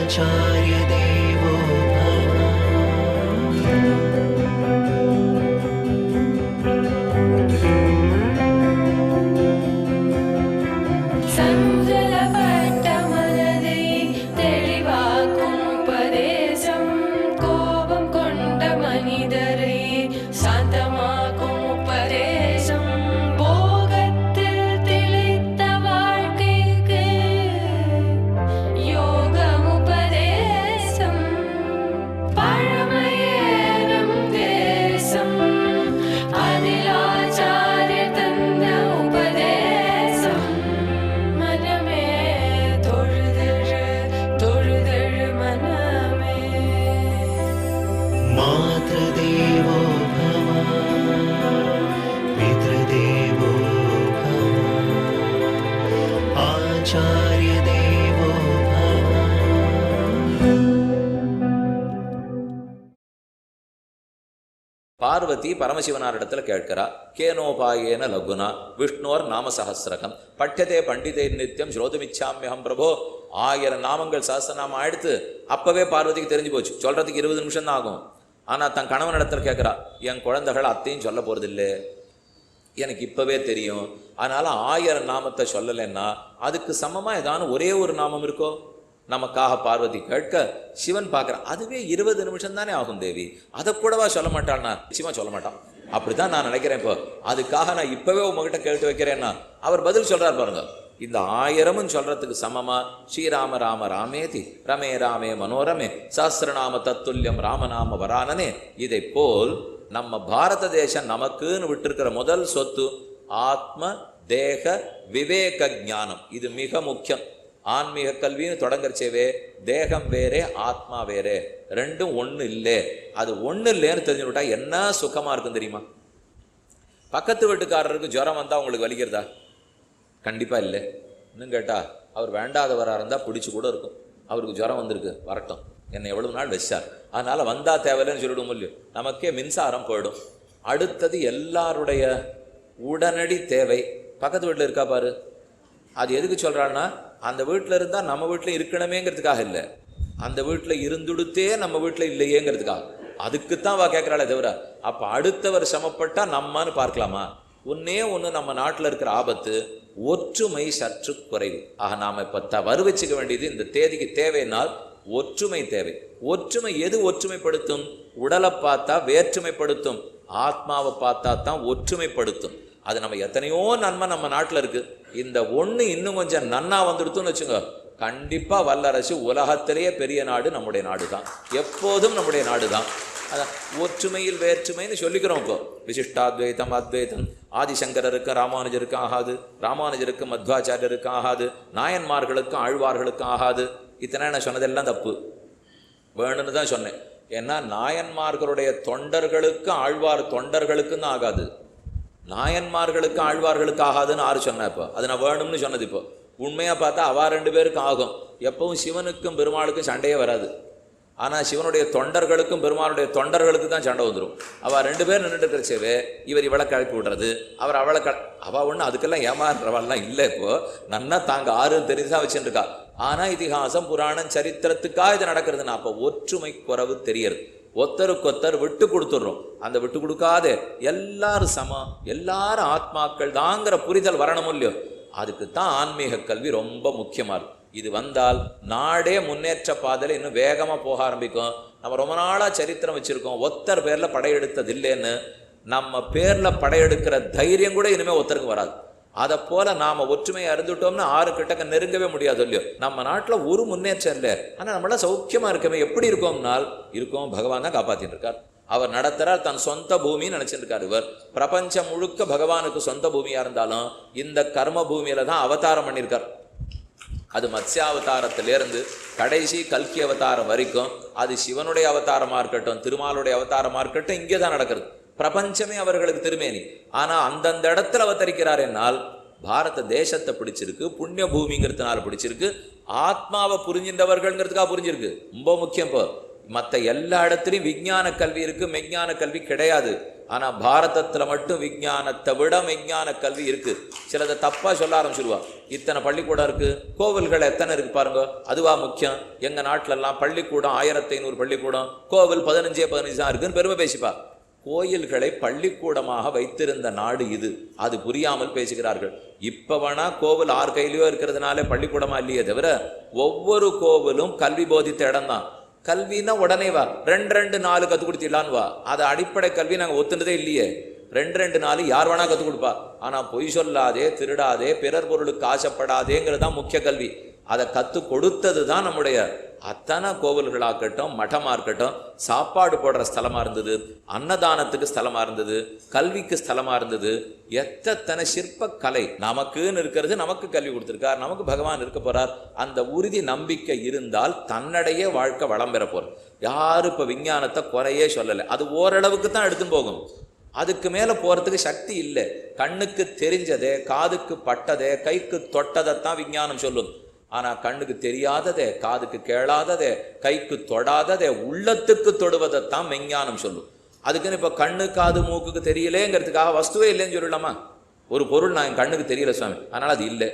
आचार्य देवो मातृदेवो भव पितृदेवो भव आचार्य देवो भव. பார்வதி பரமசிவனாரிடத்துல கேட்கிறா, கேனோபாயேன லகுனா விஷ்ணோர் நாம சஹசிரகம் பட்யதே பண்டிதே நித்தியம் ஸ்ரோதுமிச்சாமியகம் பிரபோ. 1000 நாமங்கள் சஹசிரநாமம் ஆயிடுத்து. அப்பவே பார்வதிக்கு தெரிஞ்சு போச்சு, சொல்றதுக்கு 20 நிமிஷம் தான் ஆகும். ஆனால் தன் கணவன் இடத்துல கேட்குறா, என் குழந்தைகள் அத்தையும் சொல்ல போகிறதில்லை, எனக்கு இப்போவே தெரியும், அதனால் 1000 நாமத்தை சொல்லலைன்னா அதுக்கு சமமாக ஏதானு ஒரே ஒரு நாமம் இருக்கோ நமக்காக பார்வதி கேட்க, சிவன் பார்க்குறான், அதுவே 20 நிமிஷம் தானே ஆகும் தேவி, அதை கூடவா சொல்ல மாட்டான்னா? நிச்சயமாக சொல்ல மாட்டான். அப்படி தான் நான் நினைக்கிறேன். இப்போ அதுக்காக நான் இப்போவே உங்ககிட்ட கேட்டு வைக்கிறேன்னா அவர் பதில் சொல்கிறார் பாருங்க. இந்த 1000 சொல்றதுக்கு சமமா ஸ்ரீராம ராம ராமேதி ரமே ராமே மனோரமே சஹஸ்ரநாம தத்துல்யம் ராமநாம வரானனே. இதை போல் நம்ம பாரத தேசம் நமக்குன்னு விட்டுருக்கிற முதல் சொத்து ஆத்ம தேக விவேக ஞானம். இது மிக முக்கியம். ஆன்மீக கல்வின்னு தொடங்கறச்சேவே தேகம் வேறே ஆத்மா வேறே, ரெண்டும் ஒன்று இல்லை. அது ஒன்று இல்லைன்னு தெரிஞ்சுட்டா என்ன சுகமா இருக்கும் தெரியுமா? பக்கத்து வீட்டுக்காரருக்கு ஜுரம் வந்தால் உங்களுக்கு வலிக்கிறதா? கண்டிப்பாக இல்லை. இன்னும் கேட்டால் அவர் வேண்டாதவராக இருந்தால் பிடிச்சி கூட இருக்கும். அவருக்கு ஜுரம் வந்திருக்கு, வரட்டும், என்னை எவ்வளவு நாள் வச்சார், அதனால் வந்தால் தேவையில்லைன்னு சொல்லிவிடும் இல்லையோ. நமக்கே மின்சாரம் போயிடும். அடுத்தது எல்லாருடைய உடனடி தேவை பக்கத்து வீட்டில் இருக்கா பாரு. அது எதுக்கு சொல்கிறான்னா, அந்த வீட்டில் இருந்தால் நம்ம வீட்டில் இருக்கணுமேங்கிறதுக்காக இல்லை, அந்த வீட்டில் இருந்துடுத்தே நம்ம வீட்டில் இல்லையேங்கிறதுக்காக. அதுக்குத்தான் வா கேட்குறாளே தவிர, அப்போ அடுத்தவர் சமப்பட்டால் நம்மன்னு பார்க்கலாமா? ஒன்னே ஒன்று, நம்ம நாட்டில் இருக்கிற ஆபத்து ஒற்றுமை சற்று குறைவு. ஆக நாம் இப்போ வச்சுக்க வேண்டியது இந்த தேதிக்கு தேவைனால் ஒற்றுமை தேவை. ஒற்றுமை எது ஒற்றுமைப்படுத்தும்? உடலை பார்த்தா வேற்றுமைப்படுத்தும், ஆத்மாவை பார்த்தா தான் ஒற்றுமைப்படுத்தும். அது நம்ம எத்தனையோ நன்மை நம்ம நாட்டில் இருக்கு. இந்த ஒன்று இன்னும் கொஞ்சம் நன்னா வந்துடுத்துன்னு வச்சுங்க, கண்டிப்பாக வல்லரசு உலகத்திலேயே பெரிய நாடு நம்முடைய நாடு தான், எப்போதும் நம்முடைய நாடு தான். அதான் ஒற்றுமையில் வேற்றுமைன்னு சொல்லிக்கிறோம். இப்போ விசிஷ்டாத்வைத்தம் அத்வைத்தம் ஆதிசங்கரருக்கு ராமானுஜருக்கு ஆகாது, ராமானுஜருக்கு மத்வாச்சாரியருக்கு ஆகாது, நாயன்மார்களுக்கும் ஆழ்வார்களுக்கும் ஆகாது. இத்தனை நான் சொன்னதெல்லாம் தப்பு, வேணும்னு தான் சொன்னேன். ஏன்னா நாயன்மார்களுடைய தொண்டர்களுக்கு ஆழ்வார் தொண்டர்களுக்கும் தான் ஆகாது, நாயன்மார்களுக்கு ஆழ்வார்களுக்கு ஆகாதுன்னு ஆறு சொன்னேன். இப்போ அது நான் வேணும்னு சொன்னது. இப்போ உண்மையாக பார்த்தா அவா 2 பேருக்கும் ஆகும். எப்பவும் சிவனுக்கும் பெருமாளுக்கும் சண்டையே வராது. ஆனால் சிவனுடைய தொண்டர்களுக்கும் பெருமாளுடைய தொண்டர்களுக்கு தான் சண்டை வந்துடும். அவள் 2 பேர் நின்றுட்டு இருக்கிறச்சவே இவர் இவளை கிளப்பி விடுறது, அவர் அவளை அவள் ஒன்று அதுக்கெல்லாம் ஏமாறுறவாள்லாம் இல்லை. இப்போது நன்னா தாங்க 6 தெரிஞ்சுதான் வச்சுருக்கா. ஆனால் இதிகாசம் புராணம் சரித்திரத்துக்காக இது நடக்கிறதுனா அப்போ ஒற்றுமை குறைவு தெரியறது. ஒத்தருக்கொத்தர் விட்டு கொடுத்துட்றோம். அந்த விட்டு கொடுக்காதே எல்லாரும் சமம், எல்லாரும் ஆத்மாக்கள் தாங்கிற புரிதல் வரணும் இல்லையோ. அதுக்கு தான் ஆன்மீக கல்வி ரொம்ப முக்கியமாக இருக்கும். இது வந்தால் நாடே முன்னேற்ற பாதையில் இன்னும் வேகமாக போக ஆரம்பிக்கும். நம்ம ரொம்ப நாளாக சரித்திரம் வச்சுருக்கோம், ஒத்தர் பேரில் படையெடுத்தது இல்லைன்னு. நம்ம பேரில் படையெடுக்கிற தைரியம் கூட இனிமேல் ஒருத்தருக்கு வராது. அதை போல் நாம் ஒற்றுமையை அறிந்துட்டோம்னா 6 கிட்டக்க நெருங்கவே முடியாது இல்லையோ. நம்ம நாட்டில் ஒரு முன்னேற்றம் இல்லை, ஆனால் நம்மளாம் சௌக்கியமாக இருக்கமே. எப்படி இருக்கோம்னால் இருக்கோம், பகவான் தான் காப்பாற்றிட்டு இருக்கார். அவர் நடத்துகிறார், தன் சொந்த பூமின்னு நினச்சிருக்கார். இவர் பிரபஞ்சம் முழுக்க பகவானுக்கு சொந்த பூமியாக இருந்தாலும் இந்த கர்ம பூமியில் தான் அவதாரம் பண்ணியிருக்கார். அது மத்ஸ்யாவதாரத்திலேருந்து கடைசி கல்கி அவதாரம் வரைக்கும், அது சிவனுடைய அவதாரமாக இருக்கட்டும், திருமாலுடைய அவதாரமாக இருக்கட்டும், இங்கே தான் நடக்கிறது. பிரபஞ்சமே அவர்களுக்கு திருமேனி. ஆனால் அந்தந்த இடத்துல அவதரிக்கிறார் என்னால் பாரத தேசத்தை பிடிச்சிருக்கு, புண்ணிய பூமிங்கிறதுனால பிடிச்சிருக்கு, ஆத்மாவை புரிஞ்சின்றவர்கள்ங்கிறதுக்காக புரிஞ்சிருக்கு. ரொம்ப முக்கியம். இப்போ மற்ற எல்லா இடத்துலையும் விஞ்ஞான கல்வி இருக்குது, மெஞ்ஞான கல்வி கிடையாது. ஆனா பாரதத்துல மட்டும் விஞ்ஞானத்தை விட விஞ்ஞான கல்வி இருக்கு. சிலதை தப்பா சொல்ல ஆரம்பிச்சிருவா. இத்தனை பள்ளிக்கூடம் இருக்கு, கோவில்கள் எத்தனை இருக்கு பாருங்க, அதுவா முக்கியம்? எங்க நாட்டுல எல்லாம் பள்ளிக்கூடம் 1500 பள்ளிக்கூடம், கோவில் 15 தான் இருக்குன்னு பெருமை பேசிப்பா. கோயில்களை பள்ளிக்கூடமாக வைத்திருந்த நாடு இது. அது புரியாமல் பேசுகிறார்கள். இப்ப வேணா கோவில் 6 கையிலையோ இருக்கிறதுனால பள்ளிக்கூடமா இல்லையே தவிர ஒவ்வொரு கோவிலும் கல்வி போதித்த இடம் தான். கல்வின்னா உடனே வா 2 4 கற்றுக் கொடுத்திடலான்னு வா. அது அடிப்படை கல்வி நாங்கள் ஒத்துனதே இல்லையே. 2 4 யார் வேணா கற்றுக் கொடுப்பா. ஆனா பொய் சொல்லாதே, திருடாதே, பிறர் பொருளுக்கு ஆசைப்படாதேங்கிறது தான் முக்கிய கல்வி. அதை கற்றுக் கொடுத்தது தான் நம்முடைய அத்தனை கோவில்களாகட்டும், மடமாக இருக்கட்டும், சாப்பாடு போடுற ஸ்தலமாக இருந்தது, அன்னதானத்துக்கு ஸ்தலமாக இருந்தது, கல்விக்கு ஸ்தலமாக இருந்தது. எத்தனை சிற்ப கலை நமக்குன்னு இருக்கிறது. நமக்கு கல்வி கொடுத்துருக்கார், நமக்கு பகவான் இருக்க போறார். அந்த உறுதி நம்பிக்கை இருந்தால் தன்னடையே வாழ்க்கை வளம் பெற போறார். யாரும் இப்போ விஞ்ஞானத்தை குறையே சொல்லலை. அது ஓரளவுக்கு தான் எடுத்துன்னு போகும். அதுக்கு மேலே போகிறதுக்கு சக்தி இல்லை. கண்ணுக்கு தெரிஞ்சதே, காதுக்கு பட்டதே, கைக்கு தொட்டதைத்தான் விஞ்ஞானம் சொல்லும். ஆனா கண்ணுக்கு தெரியாததே, காதுக்கு கேளாததே, கைக்கு தொடாததே, உள்ளத்துக்கு தொடுவதைத்தான் விஞ்ஞானம் சொல்லும். அதுக்குன்னு இப்ப கண்ணு காது மூக்குக்கு தெரியலேங்கிறதுக்காக வஸ்துவே இல்லைன்னு சொல்லலாமா? ஒரு பொருள் நான் என் கண்ணுக்கு தெரியல சுவாமி, அதனால அது இல்லை.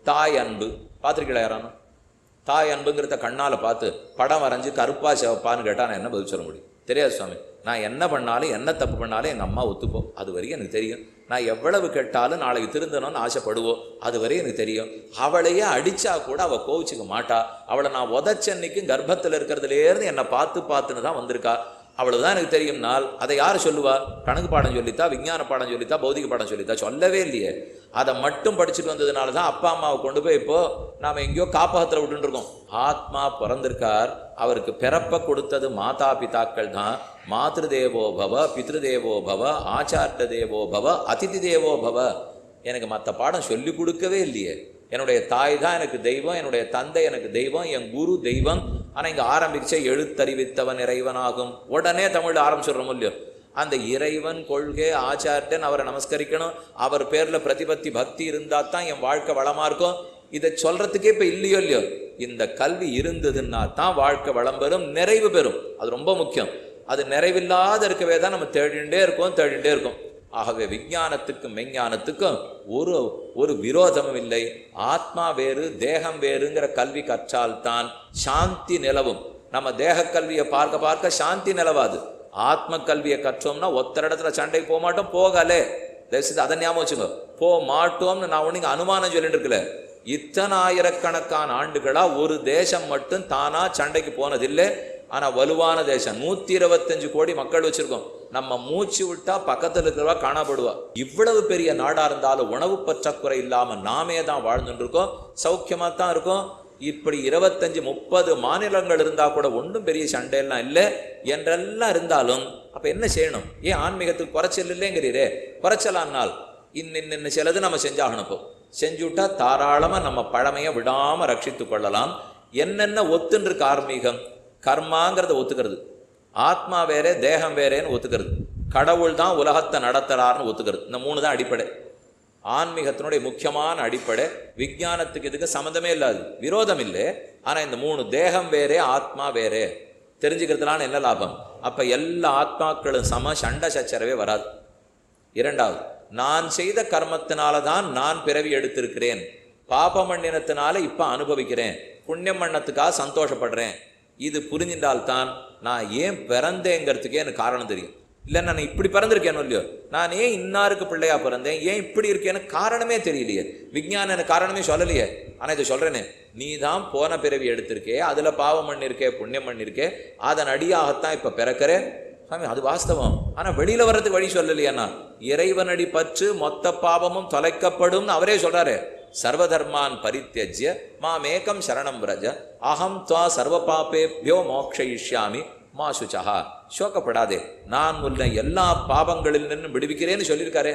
தாய் அன்பு பார்த்துருக்கீங்களா யாரானோ? தாய் அன்புங்கிறத கண்ணால பார்த்து படம் வரைஞ்சு கருப்பா சிவப்பான்னு கேட்டா நான் என்ன பதில் சொல்ல முடியும்? தெரியாது சுவாமி. நான் என்ன பண்ணாலும், என்ன தப்பு பண்ணாலும் எங்கள் அம்மா ஒத்துப்போம், அது வரைக்கும் எனக்கு தெரியும். நான் எவ்வளவு கேட்டாலும் நாளைக்கு திருந்தணும்னு ஆசைப்படுவோம், அது வரையும் எனக்கு தெரியும். அவளையே அடித்தா கூட அவள் கோவிச்சுக்க மாட்டா. அவளை நான் உதச்சன்னைக்கும் கர்ப்பத்தில் இருக்கிறதுலேருந்து என்னை பார்த்துன்னு தான் வந்திருக்கா. அவ்வளவுதான் எனக்கு தெரியும்னால் அதை யார் சொல்லுவா? கணக்கு பாடம் சொல்லித்தா, விஞ்ஞான பாடம் சொல்லித்தா, பௌதிக பாடம் சொல்லித்தா? சொல்லவே இல்லையே. அதை மட்டும் படிச்சுட்டு வந்ததுனால தான் அப்பா அம்மாவை கொண்டு போய் இப்போ நாம் எங்கேயோ காப்பகத்தில் விட்டுருக்கோம். ஆத்மா பிறந்திருக்கார், அவருக்கு பிறப்ப கொடுத்தது மாதா பிதாக்கள் தான். மாத்ரு தேவோ பவ, பித்ரு தேவோ பவ, ஆச்சார்ய தேவோ பவ, அதிதி தேவோ பவ. எனக்கு மற்ற பாடம் சொல்லி கொடுக்கவே இல்லையே. என்னுடைய தாய் தான் எனக்கு தெய்வம், என்னுடைய தந்தை எனக்கு தெய்வம், என் குரு தெய்வம். ஆனால் இங்கே ஆரம்பிச்ச எழுத்தறிவித்தவன் இறைவனாகும். உடனே தமிழ் ஆரம்பிச்சிடுறோம் இல்லையோ? அந்த இறைவன் கொள்கை ஆச்சாரியன், அவரை நமஸ்கரிக்கணும், அவர் பேரில் பிரதிபத்தி பக்தி இருந்தால் தான் என் வாழ்க்கை வளமாக இருக்கும். இதை சொல்கிறதுக்கே இப்போ இல்லையோ இல்லையோ? இந்த கல்வி இருந்ததுன்னா தான் வாழ்க்கை வளம் பெறும், நிறைவு பெறும். அது ரொம்ப முக்கியம். அது நிறைவில்லாத இருக்கவே தான் நம்ம தேடிண்டே இருக்கோம். ஆகவே விஞ்ஞானத்துக்கும் மெஞ்ஞானத்துக்கும் ஒரு விரோதமும் இல்லை. ஆத்மா வேறு தேகம் வேறுங்கிற கல்வி கற்றால்தான் சாந்தி நிலவும். நம்ம தேக கல்வியை பார்க்க சாந்தி நிலவாது. ஆத்ம கல்வியை கற்றோம்னா ஒத்தர இடத்துல சண்டை போக மாட்டோம். போகலே தயவுசெய்து அதை ஞாபகம் வச்சுங்க. போக மாட்டோம்னு நான் ஒன்று அனுமானம் சொல்லிட்டு இருக்கல. இத்தனை ஆயிரக்கணக்கான ஆண்டுகளா ஒரு தேசம் மட்டும் தானா சண்டைக்கு போனதில்லை. ஆனால் வலுவான தேசம், 125 கோடி மக்கள் வச்சிருக்கோம். நம்ம மூச்சு விட்டா பக்கத்தில் இருக்கிறவா காணப்படுவா. இவ்வளவு பெரிய நாடா இருந்தாலும் உணவு பற்றாக்குறை இல்லாம நாமே தான் வாழ்ந்துட்டு இருக்கோம், சௌக்கியமா தான் இருக்கோம். இப்படி 25-30 மாநிலங்கள் இருந்தா கூட ஒன்றும் பெரிய சண்டையெல்லாம் இல்லை என்றெல்லாம் இருந்தாலும் அப்ப என்ன செய்யணும்? ஏன் ஆன்மீகத்துக்கு குறைச்சல் இல்லைங்கிறீரே? குறைச்சலானால் இன்னும் சிலது நம்ம செஞ்சாகணும். இப்போ செஞ்சுட்டா தாராளமா நம்ம பழமையை விடாம ரட்சித்து கொள்ளலாம். என்னென்ன ஒத்துன்னு இருக்கு ஆன்மீகம்? கர்மாங்கிறத ஒத்துக்கிறது, ஆத்மா வேறே தேகம் வேறேன்னு ஒத்துக்கிறது, கடவுள் தான் உலகத்தை நடத்துறாருன்னு ஒத்துக்கிறது. இந்த 3 தான் அடிப்படை. ஆன்மீகத்தினுடைய முக்கியமான அடிப்படை. விஞ்ஞானத்துக்கு இதுக்கு சம்மந்தமே இல்லாது, விரோதம் இல்லை. ஆனால் இந்த 3 தேகம் வேறே ஆத்மா வேறே தெரிஞ்சுக்கிறதுனால என்ன லாபம்? அப்போ எல்லா ஆத்மாக்களும் சம, சண்டை சச்சரவே வராது. 2வது, நான் செய்த கர்மத்தினால தான் நான் பிறவி எடுத்திருக்கிறேன், பாபம் பண்ணினத்தினால இப்போ அனுபவிக்கிறேன், புண்ணியம் பண்ணத்துக்காக சந்தோஷப்படுறேன். இது புரிஞ்சின்றால்தான் நான் ஏன் பிறந்தேங்கிறதுக்கே எனக்கு காரணம் தெரியும். இல்லை நான் இப்படி பிறந்திருக்கேனோ இல்லையோ, நான் ஏன் இன்னாருக்கு பிள்ளையா பிறந்தேன், ஏன் இப்படி இருக்கேன்னு காரணமே தெரியலையே. விஞ்ஞானம் எனக்கு காரணமே சொல்லலையே. ஆனால் இதை சொல்கிறேனே, நீ தான் போன பிறவி எடுத்திருக்கே, அதில் பாவம் பண்ணியிருக்கே, புண்ணியம் பண்ணியிருக்கே, அதன் அடியாகத்தான் இப்போ பிறக்கிறேன். சாமி அது வாஸ்தவம். ஆனால் வெளியில் வர்றதுக்கு வழி சொல்லலையாண்ணா. இறைவனடி பற்று மொத்த பாவமும் தொலைக்கப்படும் அவரே சொல்கிறாரு. சர்வதர்மான் பரித்யஜ்ய மாமேகம் சரணம் விரஜ அகம் துவா சர்வ பாபேபியோ மோக்ஷயிஷ்யாமி மா சுச்சா. சோக்கப்படாதே, நான் உன்னை எல்லா பாவங்களில் நின்று விடுவிக்கிறேன்னு சொல்லியிருக்காரு.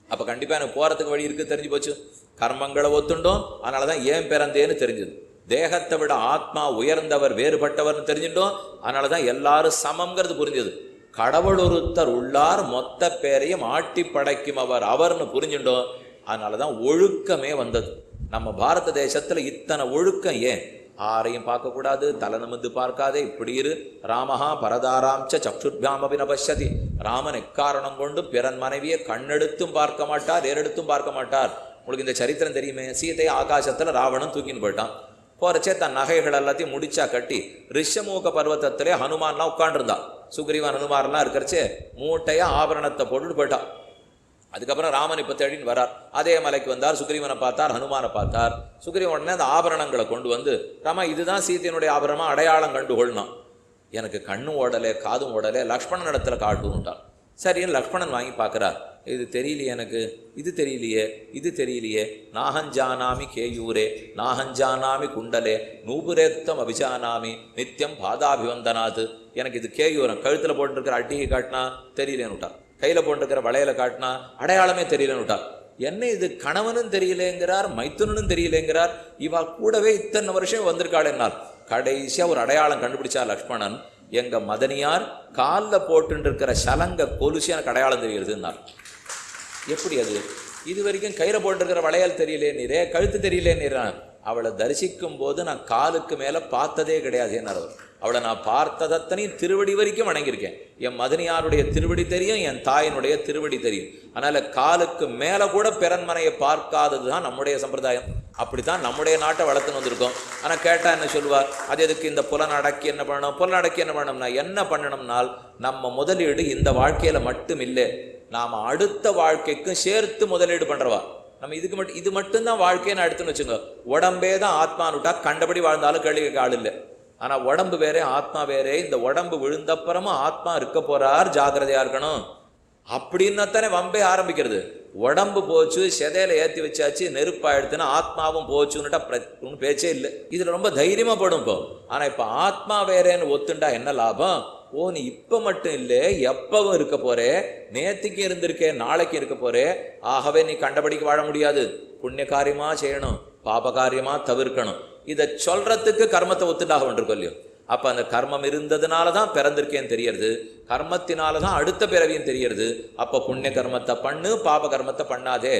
அப்போ கண்டிப்பாக எனக்கு போகிறதுக்கு வழி இருக்குது, தெரிஞ்சு போச்சு. கர்மங்களை ஒத்துண்டோம், அதனால தான் ஏன் பிறந்தேன்னு தெரிஞ்சது. தேகத்தை விட ஆத்மா உயர்ந்தவர் வேறுபட்டவர்னு தெரிஞ்சுட்டோம், அதனால தான் எல்லாரும் சமங்கிறது புரிஞ்சது. கடவுள் ஒருத்தர் உள்ளார், மொத்த பேரையும் ஆட்டி படைக்கும் அவர்னு புரிஞ்சுட்டோம். அதனால தான் ஒழுக்கமே வந்தது. நம்ம பாரத தேசத்தில் இத்தனை ஒழுக்கம் ஏன்? ஆரையும் பார்க்கக்கூடாது, தலை நிமிந்து பார்க்காதே, இப்படி இரு. ராமஹா பரதாராம்ச சக்ஷுர்பியாம் அபி ந பஷ்யதி. ராமன் எக்காரணம் கொண்டு பிறன் மனைவியை கண்ணெடுத்தும் பார்க்க மாட்டார், ஏறெடுத்தும் பார்க்க மாட்டார். உங்களுக்கு இந்த சரித்திரம் தெரியுமே, சீதையை ஆகாசத்தில் ராவணன் தூக்கின்னு போயிட்டான். போறச்சே தன் நகைகள் எல்லாத்தையும் முடிச்சா கட்டி ரிஷமூக பர்வத்தத்திலே ஹனுமான்லாம் உட்காண்டிருந்தான். சுக்ரீவன் ஹனுமான்லாம் இருக்கிறச்சே மூட்டையா ஆபரணத்தை போட்டுட்டு போயிட்டான். அதுக்கப்புறம் ராமன் இப்போ தேடின்னு வரார். அதே மலைக்கு வந்தார், சுக்ரீவனை பார்த்தார், ஹனுமானை பார்த்தார். சுக்ரீவன் உடனே அந்த ஆபரணங்களை கொண்டு வந்து, ராமா இதுதான் சீதையினுடைய ஆபரணமா, அடையாளம் கண்டுகொள்ளணும். எனக்கு கண்ணும் ஓடலை காதும் ஓடலை, லக்ஷ்மணன் இடத்துல காட்டுன்ட்டான். சரின்னு லக்ஷ்மணன் வாங்கி பார்க்குறார். இது தெரியலையே எனக்கு, இது தெரியலையே, இது தெரியலையே. நாஹஞ்சானாமி கேயூரே நாஹஞ்சானாமி குண்டலே நூபுரேத்தம் அபிஜானாமி நித்தியம் பாதாபிவந்தனாது. எனக்கு இது கேயூரம், கழுத்தில் போட்டுருக்கிற அட்டிகை காட்டினா தெரியலேன்னு விட்டார், கையில் போட்டுருக்கிற வளையலை காட்டினா அடையாளமே தெரியலன்னு விட்டார். என்ன இது கணவனும் தெரியலேங்கிறார், மைத்துனனும் தெரியலேங்கிறார், இவா கூடவே இத்தனை வருஷம் வந்திருக்காள் என்னால். கடைசியாக ஒரு அடையாளம் கண்டுபிடிச்சா லக்ஷ்மணன். எங்க மதனியார் காலில் போட்டு இருக்கிற சலங்க கொலுசு எனக்கு அடையாளம் தெரிகிறதுன்னார். எப்படி அது? இது வரைக்கும் கையில் போட்டுருக்கிற வளையல் தெரியலே நீரே, கழுத்து தெரியலே நீரான். அவளை தரிசிக்கும் போது நான் காலுக்கு மேலே பார்த்ததே கிடையாது என்னார் அவர். அவளை நான் பார்த்ததத்தனையும் திருவடி வரைக்கும் வணங்கியிருக்கேன். என் மதனியாருடைய திருவடி தெரியும், என் தாயினுடைய திருவடி தெரியும். அதனால் காலுக்கு மேலே கூட பிறன்மனையை பார்க்காதது தான் நம்முடைய சம்பிரதாயம். அப்படித்தான் நம்முடைய நாட்டை வளர்த்துன்னு வந்திருக்கோம். ஆனால் கேட்டால் என்ன சொல்லுவார், அது எதுக்கு இந்த புலனடக்கி என்ன பண்ணணும், புலனடக்கி என்ன பண்ணணும்னா என்ன பண்ணணும்னால் நம்ம முதலீடு இந்த வாழ்க்கையில் மட்டும் இல்லை, நாம் அடுத்த வாழ்க்கைக்கும் சேர்த்து முதலீடு பண்ணுறவா. நம்ம இது மட்டும்தான் வாழ்க்கையை எடுத்துன்னு வச்சுங்க. உடம்பே தான் ஆத்மான்னு விட்டா கண்டபடி வாழ்ந்தாலும் கேள்வி கேட்க ஆள் இல்லை. ஆனால் உடம்பு வேறே ஆத்மா வேறே. இந்த உடம்பு விழுந்தப்புறமா ஆத்மா இருக்க போறார், ஜாக்கிரதையா இருக்கணும் அப்படின்னத்தானே வம்பே ஆரம்பிக்கிறது. உடம்பு போச்சு, செதையில ஏற்றி வச்சாச்சு, நெருப்பாயிடுத்துன்னா ஆத்மாவும் போச்சுன்னுட்டா பேச்சே இல்லை. இதுல ரொம்ப தைரியமா போடும் இப்போ. ஆனா இப்ப ஆத்மா வேறேன்னு ஒத்துண்டா என்ன லாபம்? ஓ நீ இப்ப மட்டும் இல்லை, எப்பவும் இருக்க போறே, நேத்திக்கு இருந்திருக்கே, நாளைக்கு இருக்க போறே. ஆகவே நீ கண்டபடிக்கு வாழ முடியாது. புண்ணிய காரியமா செய்யணும், பாப காரியமா தவிர்க்கணும். இதை சொல்றதுக்கு கர்மத்தை ஒத்துண்டாக வேண்டியிருக்கோம் இல்லையோ. அப்ப அந்த கர்மம் இருந்ததுனால தான் பிறந்திருக்கேன்னு தெரியறது, கர்மத்தினால தான் அடுத்த பிறவியும் தெரியறது. அப்ப புண்ணிய கர்மத்தை பண்ணு, பாப கர்மத்தை பண்ணாதே.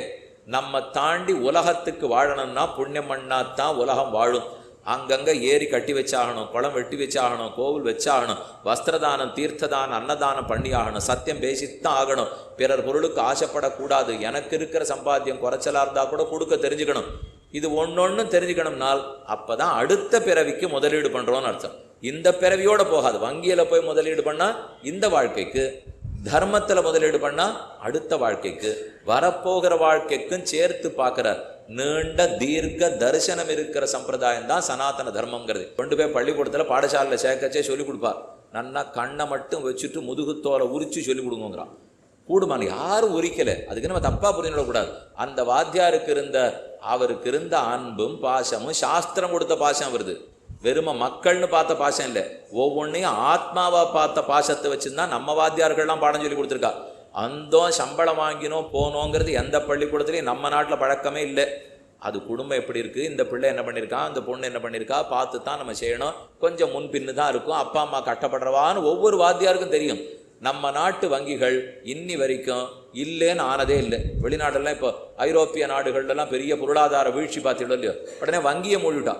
நம்ம தாண்டி உலகத்துக்கு வாழணும்னா புண்ணியம் பண்ணாதான் உலகம் வாழும். அங்கங்க ஏரி கட்டி வச்சாகணும், குளம் வெட்டி வச்சாகணும், கோவில் வச்சாகணும், வஸ்திரதானம் தீர்த்ததானம் அன்னதானம் பண்ணி ஆகணும், சத்தியம் பேசித்தான் ஆகணும், பிறர் பொருளுக்கு ஆசைப்படக்கூடாது, எனக்கு இருக்கிற சம்பாத்தியம் குறைச்சலா இருந்தா கூட கொடுக்க தெரிஞ்சுக்கணும். இது ஒன்னொன்னு தெரிஞ்சுக்கணும்னால் அப்பதான் அடுத்த பிறவிக்கு முதலீடு பண்றோம்னு அர்த்தம். இந்த பிறவியோட போகாது. வங்கியில போய் முதலீடு பண்ணா இந்த வாழ்க்கைக்கு, தர்மத்துல முதலீடு பண்ணா அடுத்த வாழ்க்கைக்கு, வரப்போகிற வாழ்க்கைக்கும் சேர்த்து பார்க்கிறார். நீண்ட தீர்க்க தரிசனம் இருக்கிற சம்பிரதாயம் தான் சனாதன தர்மங்கிறது. கொண்டு போய் பள்ளிக்கூடத்துல பாடசாலையில் சேர்க்கச்சே சொல்லிக் கொடுப்பார். நன்னா கண்ணை மட்டும் வச்சுட்டு முதுகுத்தோலை உரிச்சு சொல்லிக் கொடுங்கிறான். கூடுமான யாரும் உரிக்கலை, அதுக்கு நம்ம தப்பா புரிஞ்சிடக்கூடாது. அந்த வாத்தியாருக்கு அவருக்கு இருந்த அன்பும் பாசமும் சாஸ்திரம் கொடுத்த பாசம் வருது. வெறும மக்கள்னு பார்த்த பாசம் இல்லை, ஒவ்வொன்றையும் ஆத்மாவா பார்த்த பாசத்தை வச்சுருந்தான் நம்ம வாத்தியார்கள்லாம் பாடம் சொல்லி கொடுத்துருக்கா. அந்த சம்பளம் வாங்கினோம் போனோங்கிறது எந்த பள்ளிக்கூடத்துலையும் நம்ம நாட்டில் பழக்கமே இல்லை. அது குடும்பம் எப்படி இருக்குது, இந்த பிள்ளை என்ன பண்ணியிருக்கா, இந்த பொண்ணு என்ன பண்ணியிருக்கா பார்த்து தான் நம்ம செய்யணும். கொஞ்சம் முன்பின்னு தான் இருக்கும், அப்பா அம்மா கஷ்டப்படுறவான்னு ஒவ்வொரு வாத்தியாருக்கும் தெரியும். நம்ம நாட்டு வங்கிகள் இன்னி வரைக்கும் இல்லைன்னு ஆனதே இல்லை. வெளிநாடெல்லாம் இப்போ ஐரோப்பிய நாடுகள்லாம் பெரிய பொருளாதார வீழ்ச்சி பார்த்துடோ இல்லையோ, உடனே வங்கியை மூழ்கிட்டா.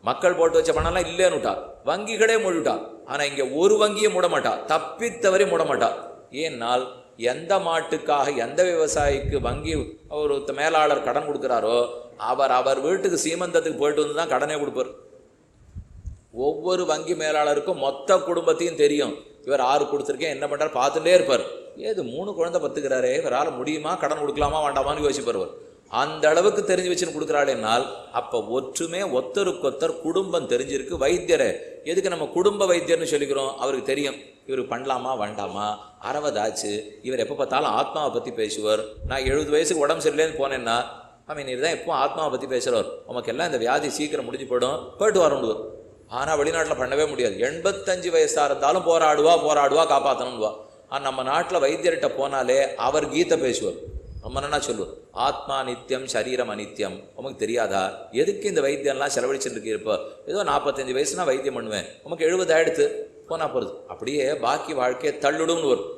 மக்கள் போட்டு வச்ச பணம்லாம் இல்லைன்னு விட்டா, வங்கிகளே மூழ்கிட்டா. ஆனால் இங்கே ஒரு வங்கியை மூட மாட்டா, தப்பித்தவரை மூட மாட்டா. ஏன்னால் எந்த மாட்டுக்காக எந்த விவசாயிக்கு வங்கி ஒரு மேலாளர் கடன் கொடுக்குறாரோ அவர் வீட்டுக்கு சீமந்தத்துக்கு போயிட்டு வந்து தான் கடனே கொடுப்பார். ஒவ்வொரு வங்கி மேலாளருக்கும் மொத்த குடும்பத்தையும் தெரியும். இவர் 6 கொடுத்துருக்கேன், என்ன பண்ணுறாரு பார்த்துட்டே இருப்பார். ஏது 3 குழந்தை பத்துக்கிறாரே, இவரால் முடியுமா, கடன் கொடுக்கலாமா வேண்டாமான்னு யோசிப்பார். அந்த அளவுக்கு தெரிஞ்சு வச்சுன்னு கொடுக்குறாளேனால் அப்போ ஒற்றுமே ஒத்தருக்கொத்தர் குடும்பம் தெரிஞ்சிருக்கு. வைத்தியரை எதுக்கு நம்ம குடும்ப வைத்தியர்னு சொல்லிக்கிறோம், அவருக்கு தெரியும் இவருக்கு பண்ணலாமா வேண்டாமா. 60 ஆச்சு, இவர் எப்போ பார்த்தாலும் ஆத்மாவை பற்றி பேசுவார். நான் 70 வயசுக்கு உடம்பு சரியில்லைன்னு போனேன்னா நீர் தான் எப்போ ஆத்மாவை பற்றி பேசுகிறவர், உமக்கு எல்லாம் இந்த வியாதி சீக்கிரம் முடிஞ்சு போயிட்டு வரணுடுவார். ஆனால் வெளிநாட்டில் பண்ணவே முடியாது. 85 வயசாக இருந்தாலும் போராடுவா காப்பாற்றணும்வா. ஆனால் நம்ம நாட்டில் வைத்தியர்கிட்ட போனாலே அவர் கீதை பேசுவார். ரொம்ப என்ன சொல்லுவோம், ஆத்மா நித்தியம் சரீரம் அநித்தியம். உமக்கு தெரியாதா, எதுக்கு இந்த வைத்தியம்லாம் செலவழிச்சுட்டு இருக்கு? இப்போ ஏதோ 45 வயசுனா வைத்தியம் பண்ணுவேன், உமக்கு 70 ஆயிடுத்து போனால் போகிறது. அப்படியே பாக்கி வாழ்க்கையை தள்ளுடும்னு வரும்.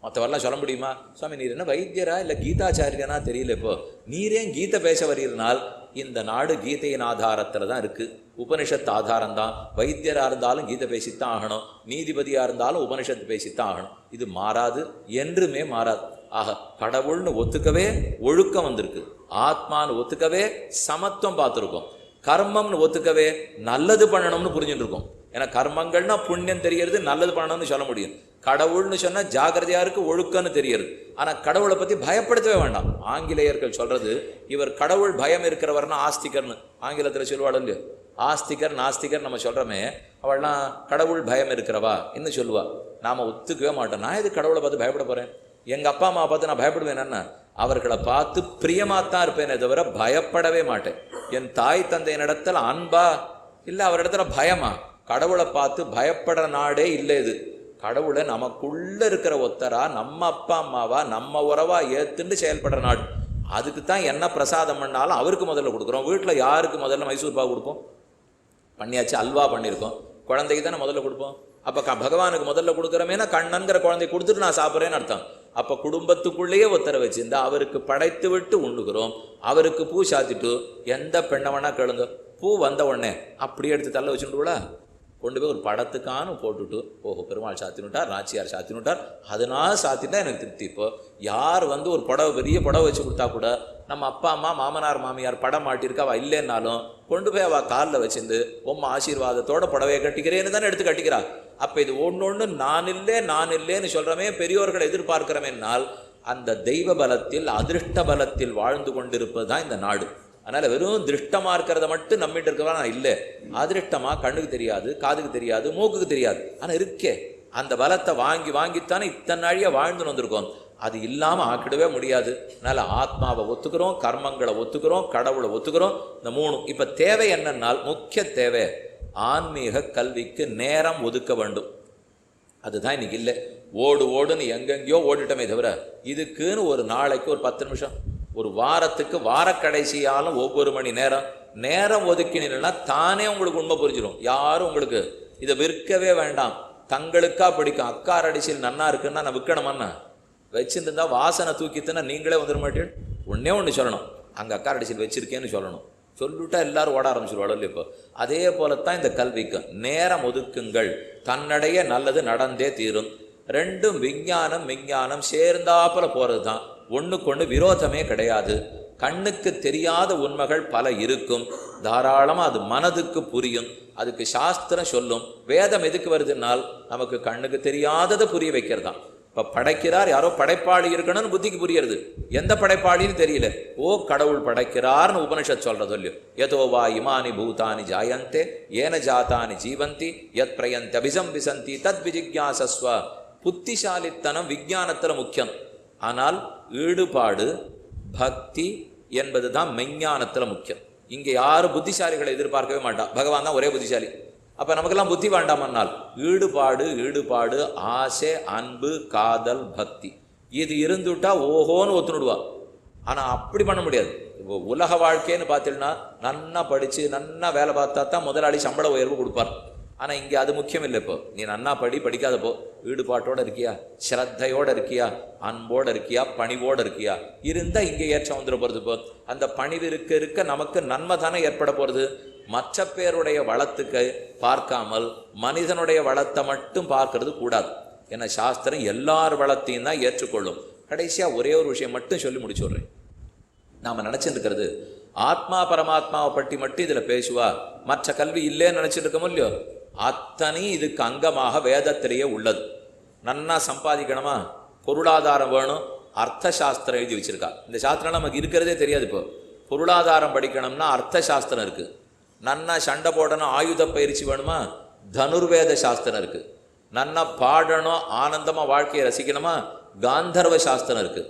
மற்றவரெல்லாம் சொல்ல முடியுமா? சுவாமி நீர் என்ன வைத்தியரா இல்லை கீதாச்சாரியனா தெரியல. இப்போ நீரேன் கீதை பேச வரீர்னால், இந்த நாடு கீதையின் ஆதாரத்தில் தான் இருக்குது. உபனிஷத்து ஆதாரம்தான். வைத்தியராக இருந்தாலும் கீதை பேசித்தான் ஆகணும், நீதிபதியாக இருந்தாலும் உபனிஷத்து பேசித்தான் ஆகணும். இது மாறாது, என்றுமே மாறாது. ஆக கடவுள்னு ஒத்துக்கவே ஒழுக்கம் வந்திருக்கு, ஆத்மான்னு ஒத்துக்கவே சமத்துவம் பார்த்துருக்கோம், கர்மம்னு ஒத்துக்கவே நல்லது பண்ணணும்னு புரிஞ்சுட்டு இருக்கோம். ஏன்னா கர்மங்கள்னா புண்ணியம் தெரியறது, நல்லது பண்ணணும்னு சொல்ல முடியும். கடவுள்னு சொன்னால் ஜாகிரதையா இருக்கு, ஒழுக்கம்னு தெரியறது. ஆனால் கடவுளை பற்றி பயப்படுத்தவே வேண்டாம். ஆங்கிலேயர்கள் சொல்றது, இவர் கடவுள் பயம் இருக்கிறவர்னா ஆஸ்திகர்னு ஆங்கிலத்தில் சொல்லுவாள் இல்லையோ. ஆஸ்திகர் நாஸ்திகர் நம்ம சொல்கிறோமே, அவள்லாம் கடவுள் பயம் இருக்கிறவா இன்னும் சொல்லுவா. நாம் ஒத்துக்கவே மாட்டோம். நான் எது கடவுளை பார்த்து பயப்பட போகிறேன்? எங்கள் அப்பா அம்மா பார்த்து நான் பயப்படுவேன் என்ன? அவர்களை பார்த்து பிரியமாத்தான் இருப்பேனே தவிர பயப்படவே மாட்டேன். என் தாய் தந்தையினிடத்தில் அன்பா இல்லை அவரிடத்துல பயமா? கடவுளை பார்த்து பயப்படுற நாடே இல்லை. இது கடவுளை நமக்குள்ள இருக்கிற ஒத்தரா, நம்ம அப்பா அம்மாவா, நம்ம உறவா ஏத்துண்டு செயல்படுற நாடு. அதுக்கு தான் என்ன பிரசாதம் பண்ணாலும் அவருக்கு முதல்ல கொடுக்குறோம். வீட்டில் யாருக்கு முதல்ல மைசூர் பாகு கொடுப்போம்? பண்ணியாச்சு. அல்வா பண்ணியிருக்கோம், குழந்தைக்கு தானே முதல்ல கொடுப்போம். அப்போ பகவானுக்கு முதல்ல கொடுக்குறமேனா கண்ணன்கிற குழந்தை கொடுத்துட்டு நான் சாப்பிட்றேன்னு அர்த்தம். அப்போ குடும்பத்துக்குள்ளேயே ஒத்தரை வச்சிருந்தா அவருக்கு படைத்து விட்டு உண்ணுகிறோம். அவருக்கு பூ சாத்திட்டு எந்த பெண்ணவனா கேளுங்க, பூ வந்த உடனே அப்படியே எடுத்து தள்ள வச்சுட்டுங்களா, கொண்டு போய் ஒரு படத்துக்கானு போட்டுட்டு, ஓஹோ பெருமாள் சாத்தினுட்டார், நாச்சியார் சாத்தினுட்டார், அதனால சாத்திட்டா எனக்கு திருப்தி. இப்போ யார் ஒரு புடவை, பெரிய புடவை வச்சு கொடுத்தா கூட நம்ம அப்பா அம்மா மாமனார் மாமியார் படம் மாட்டியிருக்கா அவள் இல்லைன்னாலும் கொண்டு போய் அவள் காலில் வச்சிருந்து உம்மா ஆசீர்வாதத்தோட புடவையை கட்டிக்கிறேன்னு தானே எடுத்து கட்டிக்கிறா. அப்போ இது ஒன்று நான் இல்லைன்னு சொல்கிறமே, பெரியோர்களை எதிர்பார்க்கிறமேனால் அந்த தெய்வ பலத்தில் அதிருஷ்ட பலத்தில் வாழ்ந்து கொண்டிருப்பது தான் இந்த நாடு. அதனால் வெறும் திருஷ்டமாக இருக்கிறத மட்டும் நம்பிட்டு இருக்கிறவா நான் இல்லை. அதிருஷ்டமாக கண்ணுக்கு தெரியாது, காதுக்கு தெரியாது, மூக்குக்கு தெரியாது, ஆனால் இருக்கே. அந்த பலத்தை வாங்கித்தானே இத்தனை நாழியாக வாழ்ந்துன்னு வந்திருக்கோம். அது இல்லாமல் ஆக்கிடவே முடியாது. அதனால் ஆத்மாவை ஒத்துக்கிறோம், கர்மங்களை ஒத்துக்கிறோம், கடவுளை ஒத்துக்கிறோம். இந்த மூணு. இப்போ தேவை என்னன்னால், முக்கிய தேவை ஆன்மீக கல்விக்கு நேரம் ஒதுக்க வேண்டும். அதுதான் இன்னைக்கு இல்லை. ஓடுன்னு எங்கெங்கேயோ ஓடிட்டோமே தவிர இதுக்குன்னு ஒரு நாளைக்கு ஒரு 10 நிமிஷம், ஒரு வாரத்துக்கு வாரக்கடைசியாலும் ஒவ்வொரு மணி நேரம் ஒதுக்கினீங்கன்னா தானே உங்களுக்கு உண்மை புரிஞ்சிடும். யாரும் உங்களுக்கு இதை விற்கவே வேண்டாம். தங்களுக்கா பிடிக்கும். அக்கார் அடிசில் நன்னா இருக்குன்னா நான் விற்கணுமன்னா வச்சுருந்தா வாசனை தூக்கித்துன்னா நீங்களே வந்துட மாட்டேன். ஒன்று சொல்லணும், அங்கே அக்கார் அடிசில் வச்சிருக்கேன்னு சொல்லணும். சொல்லிவிட்டா எல்லாரும் ஓட ஆரம்பிச்சிருவாள். இப்போ அதே போலத்தான் இந்த கல்விக்கு நேரம் ஒதுக்குங்கள். தன்னடைய நல்லது நடந்தே தீரும். ரெண்டும் விஞ்ஞானம் சேர்ந்தாப்புல போகிறது தான். ஒன்றுக்கொன்று விரோதமே கிடையாது. கண்ணுக்கு தெரியாத உண்மைகள் பல இருக்கும், தாராளமாக அது மனதுக்கு புரியும். அதுக்கு சாஸ்திரம் சொல்லும். வேதம் எதுக்கு வருதுன்னால் நமக்கு கண்ணுக்கு தெரியாததை புரிய வைக்கிறது தான். இப்போ படைக்கிறார், யாரோ படைப்பாளி இருக்கணும்னு புத்திக்கு புரியுறது. எந்த படைப்பாளின்னு தெரியல. ஓ கடவுள் படைக்கிறார்னு உபனிஷத் சொல்றது இல்லையோ. யதோவா இமானி பூதானி ஜாயந்தே ஏன ஜாத்தானி ஜீவந்தி யத் பிரயந்தி அபிசம்பிசந்தி தத் விஜிக்யாசஸ்வ. புத்திசாலித்தனம் விஞ்ஞானத்தில் முக்கியம். ஆனால் ஈடுபாடு பக்தி என்பது தான் மெஞ்ஞானத்தில் முக்கியம். இங்கே யாரும் புத்திசாலிகளை எதிர்பார்க்கவே மாட்டான். பகவான் தான் ஒரே புத்திசாலி. அப்போ நமக்கெல்லாம் புத்தி வேண்டாமன்னால் ஈடுபாடு ஆசை அன்பு காதல் பக்தி இது இருந்துவிட்டா ஓஹோன்னு ஒத்துணுடுவா. ஆனால் அப்படி பண்ண முடியாது. இப்போ உலக வாழ்க்கைன்னு பார்த்தீங்கன்னா நன்னா படித்து நன்னா வேலை பார்த்தா தான் முதலாளி சம்பள உயர்வு கொடுப்பார். ஆனால் இங்கே அது முக்கியம் இல்லை. இப்போ நீ நன்னா படிக்காதப்போ ஈடுபாட்டோடு இருக்கியா, ஸ்ரத்தையோடு இருக்கியா, அன்போடு இருக்கியா, பணிவோடு இருக்கியா, இருந்தால் இங்கே ஏற்றம் வந்துட போகிறது. இப்போ அந்த பணிவு இருக்க நமக்கு நன்மை தானே ஏற்பட போகிறது. மற்ற பேருடைய வளத்துக்கு பார்க்காமல் மனிதனுடைய வளத்தை மட்டும் பார்க்கறது கூடாது. ஏன்னா சாஸ்திரம் எல்லார் வளத்தையும் தான் ஏற்றுக்கொள்ளும். கடைசியாக ஒரே ஒரு விஷயம் மட்டும் சொல்லி முடிச்சுடுறேன். நாம் நினச்சிட்டு இருக்கிறது ஆத்மா பரமாத்மாவை பற்றி மட்டும் இதில் பேசுவா, மற்ற கல்வி இல்லைன்னு நினச்சிட்டு இருக்கோமோ இல்லையோ. அத்தனை இதுக்கு அங்கமாக வேதத்திலேயே உள்ளது. நன்னா சம்பாதிக்கணுமா, பொருளாதாரம் வேணும், அர்த்த சாஸ்திரம் எழுதி வச்சிருக்கா. இந்த சாஸ்திரம் நமக்கு இருக்கிறதே தெரியாது. இப்போ பொருளாதாரம் படிக்கணும்னா அர்த்த சாஸ்திரம் இருக்குது. நன்னா சண்டை போடணும், ஆயுத பயிற்சி வேணுமா, தனுர்வேத சாஸ்திரம் இருக்குது. நன்னா பாடணும், ஆனந்தமாக வாழ்க்கையை ரசிக்கணுமா, காந்தர்வ சாஸ்திரம் இருக்குது.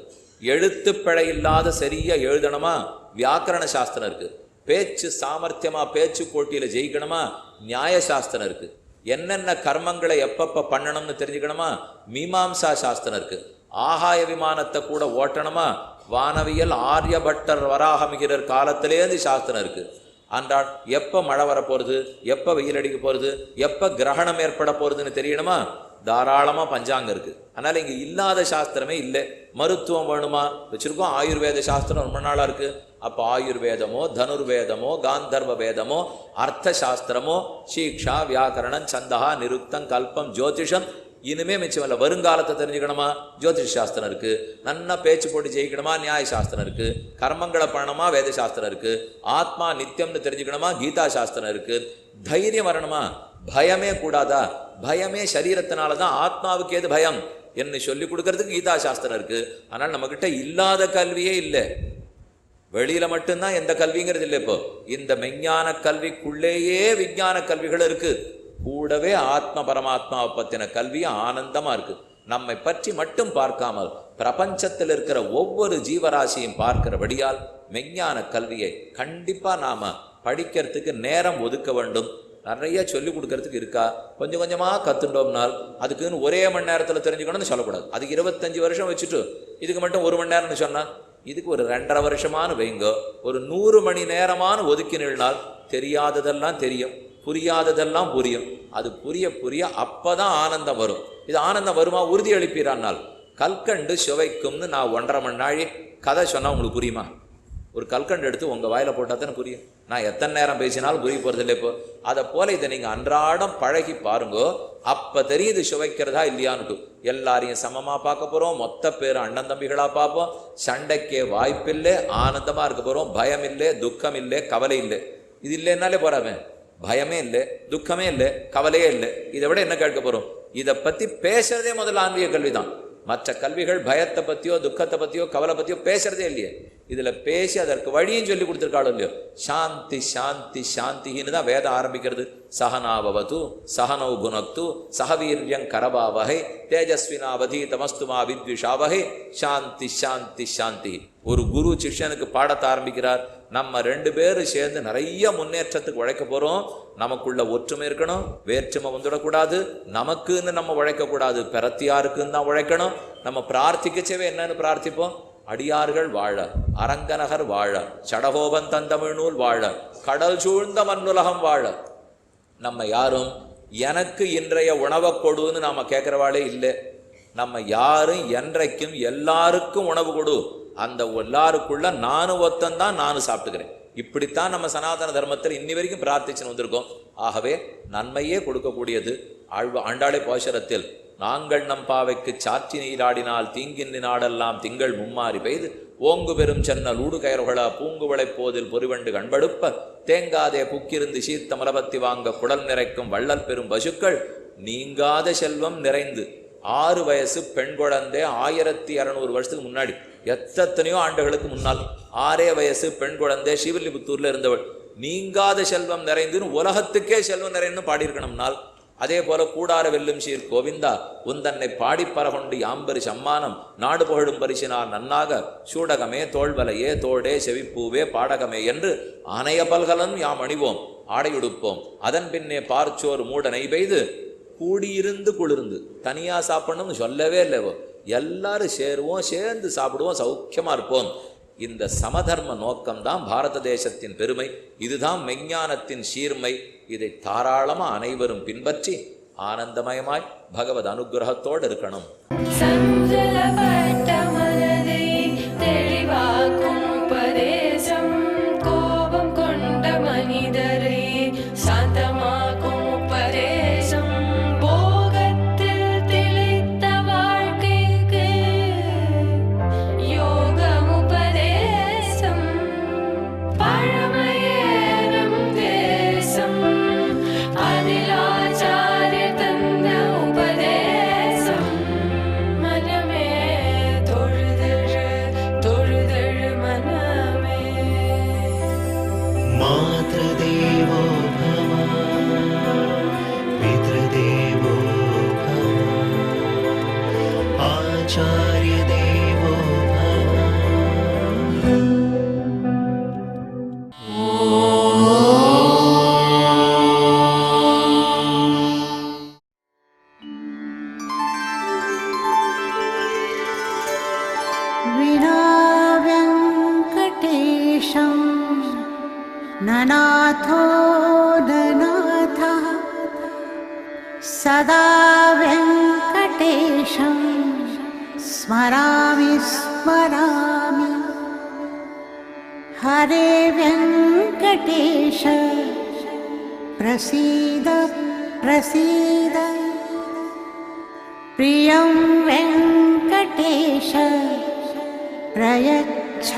எழுத்து பிழை இல்லாத சரியாக எழுதணுமா, வியாக்கரண சாஸ்திரம் இருக்குது. பேச்சு சாமர்த்தியமாக பேச்சு போட்டியில் ஜெயிக்கணுமா, நியாய சாஸ்திரம் இருக்குது. என்னென்ன கர்மங்களை எப்பப்போ பண்ணணும்னு தெரிஞ்சுக்கணுமா, மீமாம்சா சாஸ்திரம் இருக்குது. ஆகாய விமானத்தை கூட ஓட்டணுமா, வானவியல் ஆரியபட்டர் வராகமிகிறர் காலத்திலேருந்து சாஸ்திரம் இருக்குது. அன்றாட் எப்போ மழை வரப்போகிறது, எப்போ வெயில் அடிக்க போகிறது, எப்போ கிரகணம் ஏற்பட போகிறதுன்னு தெரியணுமா, தாராளமாக பஞ்சாங்கம் இருக்குது. அதனால் இங்கே இல்லாத சாஸ்திரமே இல்லை. மருத்துவம் வேணுமா வச்சுருக்கோம். ஆயுர்வேத சாஸ்திரம் ரொம்ப நாளாக இருக்குது. அப்போ ஆயுர்வேதமோ தனுர்வேதமோ காந்தர்வ வேதமோ அர்த்த சாஸ்திரமோ சீக்ஷா வியாக்கரணம் சந்தகா நிருக்தம் கல்பம் ஜோதிஷம் இனிமே மிச்சம் இல்லை. வருங்காலத்தை தெரிஞ்சுக்கணுமா ஜோதிஷ சாஸ்திரம் இருக்குது. நன்னா பேச்சு போட்டு ஜெயிக்கணுமா நியாய சாஸ்திரம் இருக்குது. கர்மங்களை பண்ணணுமா வேத சாஸ்திரம் இருக்குது. ஆத்மா நித்தியம்னு தெரிஞ்சுக்கணுமா கீதா சாஸ்திரம் இருக்குது. தைரியம் வரணுமா பயமே கூடாதா, பயமே சரீரத்தினால தான், ஆத்மாவுக்கு ஏது பயம் என்று சொல்லி கொடுக்கறதுக்கு கீதா சாஸ்திரம் இருக்குது. ஆனால் நம்மக்கிட்ட இல்லாத கல்வியே இல்லை. வெளியில் மட்டும்தான் எந்த கல்விங்கிறது இல்லை. இப்போ இந்த மெஞ்ஞான கல்விக்குள்ளேயே விஞ்ஞான கல்விகள் இருக்குது. கூடவே ஆத்ம பரமாத்மாவை பற்றின கல்வி ஆனந்தமாக இருக்குது. நம்மை பற்றி மட்டும் பார்க்காமல் பிரபஞ்சத்தில் இருக்கிற ஒவ்வொரு ஜீவராசியும் பார்க்கிறபடியால் மெஞ்ஞான கல்வியை கண்டிப்பாக நாம் படிக்கிறதுக்கு நேரம் ஒதுக்க வேண்டும். நிறைய சொல்லிக் கொடுக்கறதுக்கு இருக்கா, கொஞ்சம் கொஞ்சமாக கற்றுட்டோம்னால் அதுக்குன்னு ஒரே மணி நேரத்தில் தெரிஞ்சுக்கணும்னு சொல்லக்கூடாது. அதுக்கு 25 வருஷம் வச்சுட்டு இதுக்கு மட்டும் 1 மணி நேரம்னு சொன்னால் இதுக்கு ஒரு 2.5 வருஷமானு வைங்கோ. ஒரு 100 மணி நேரமான ஒதுக்கினால் தெரியாததெல்லாம் தெரியும், புரியாததெல்லாம் புரியும். அது புரிய புரிய அப்போதான் ஆனந்தம் வரும். இது ஆனந்தம் வருமா உறுதி அளிப்பீரானால் கல்கண்டு சுவைக்கும்னு நான் 1.5 மணி நாழி கதை சொன்னால் உங்களுக்கு புரியுமா? ஒரு கல்கண்டு எடுத்து உங்கள் வாயில் போட்டால் தானே புரியும். நான் எத்தனை நேரம் பேசினாலும் புரிய போகிறதில்லை. இப்போ அதை போல் இதை நீங்கள் அன்றாடம் பழகி பாருங்கோ. அப்போ தெரியுது சுவைக்கிறதா இல்லையான்னுட்டு. எல்லாரையும் சமமாக பார்க்க போகிறோம், மொத்த பேர் அண்ணன் தம்பிகளாக பார்ப்போம். சண்டைக்கே வாய்ப்பில்லை, ஆனந்தமாக இருக்க போகிறோம். பயம் இல்லை, துக்கம் இல்லை, கவலை இல்லை. இது இல்லைன்னாலே போகிறாமே, பயமே இல்லை, துக்கமே இல்லை, கவலையே இல்லை. இதை விட என்ன கேட்க போகிறோம்? இதை பற்றி பேசுறதே முதல்ல ஆன்மீக கல்வி தான். மற்ற கல்விகள் பயத்தை பற்றியோ துக்கத்தை பற்றியோ கவலை பற்றியோ பேசுறதே இல்லையே. இதில் பேசி அதற்கு வழியும் சொல்லி கொடுத்துருக்காளோ இல்லையோ. சாந்தி சாந்தி சாந்தின்னு தான் வேதம் ஆரம்பிக்கிறது. சகனாவது சகனௌ குணக்து சகவீரியம் கரபாவகை தேஜஸ்வினாவதீதமஸ்துமா வித்விஷாவகை சாந்தி சாந்தி சாந்தி. ஒரு குரு சிஷ்யனுக்கு பாடத்தை ஆரம்பிக்கிறார். நம்ம 2 பேரும் சேர்ந்து நிறைய முன்னேற்றத்துக்கு உழைக்க போகிறோம். நமக்குள்ள ஒற்றுமை இருக்கணும், வேற்றுமை வந்துடக்கூடாது. நமக்குன்னு நம்ம உழைக்கக்கூடாது, பிரத்தியாருக்குன்னு தான் உழைக்கணும். நம்ம பிரார்த்திக்கச்சவே என்னன்னு பிரார்த்திப்போம்? அடியார்கள் வாழ, அரங்கநகர் வாழ, சடகோபன் தந்தமிழ் நூல் வாழ, கடல் சூழ்ந்த மண்ணுலகம் வாழ. நம்ம யாரும் எனக்கு இன்றைய உணவை கொடுன்னு நாம் கேட்குறவாளே இல்லை. நம்ம யாரும் என்றைக்கும் எல்லாருக்கும் உணவு கொடு, அந்த எல்லாருக்குள்ள நானும் ஒத்தந்தான் நானும் சாப்பிட்டுக்கிறேன். இப்படித்தான் நம்ம சனாதன தர்மத்தில் இன்னி வரைக்கும் பிரார்த்திச்சுன்னு வந்திருக்கோம். ஆகவே நன்மையே கொடுக்கக்கூடியது. ஆண்டாளை பாசுரத்தில் நாங்கள் நம் பாவைக்கு சாற்றி நீராடினால் தீங்கின் நாடெல்லாம் திங்கள் மும்மாறி பெய்து ஓங்கு பெரும் சென்னல் ஊடு கயர்களா பூங்குவளை போதில் பொறிவண்டு கண்படுப்ப தேங்காதே புக்கிருந்து சீர்த்த மலபத்தி வாங்க குடல் நிறைக்கும் வள்ளல் பெரும் பசுக்கள் நீங்காத செல்வம் நிறைந்து 6 வயசு பெண் குழந்தை 1200 வருஷத்துக்கு முன்னாடி, எத்தனையோ ஆண்டுகளுக்கு முன்னால் 6 வயசு பெண் குழந்தை ஸ்ரீவில்லிபுத்தூர்ல இருந்தவள் நீங்காத செல்வம் நிறைந்துன்னு உலகத்துக்கே செல்வம் நிறைந்து பாடியிருக்கணும்னால், அதே போல கூடார வெல்லும் சீர் கோவிந்தா உந்தன்னை பாடிப்பறகொண்டு யாம்பரி சம்மானம் நாடு புகழும் பரிசினால் நன்னாக சூடகமே தோள்வலையே தோடே செவிப்பூவே பாடகமே என்று ஆனைய பல்கலன் யாம் அணிவோம் ஆடையுடுப்போம். அதன் பின்னே பார்ச்சோர் மூட நெய் பெய்து கூடியிருந்து குளிர்ந்து. தனியாக சாப்பிடணும்னு சொல்லவே இல்லைவோ, எல்லாரும் சேருவோம், சேர்ந்து சாப்பிடுவோம், சௌக்கியமாக இருப்போம். இந்த சமதர்ம நோக்கம்தான் பாரத தேசத்தின் பெருமை. இதுதான் மெஞ்ஞானத்தின் சீர்மை. இதை தாராளமாக அனைவரும் பின்பற்றி ஆனந்தமயமாய் பகவத் அனுகிரகத்தோடு இருக்கணும். கோபம் கொண்ட மனிதரை சாந்தமாக்கும் உபதேசம், போகத்தில் திளைத்த வாழ்க்கைக்கு யோகம் உபதேசம், பழமையே நம் தேசம் அதில் ஆச்சாரிய தந்த உபதேசம், மனமே தொழுதழு தொழுதழு மனமே. मातृदेवो भव पितृदेवो भव आचार्यदेवो भव. विना व्यङ्कटेशं ननाथो ननाथः सदा वेङ्कटेशं स्मरामि स्मरामि हरे वेङ्कटेश प्रसीद प्रसीद प्रियं वेङ्कटेश प्रयच्छ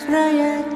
प्रयच्छ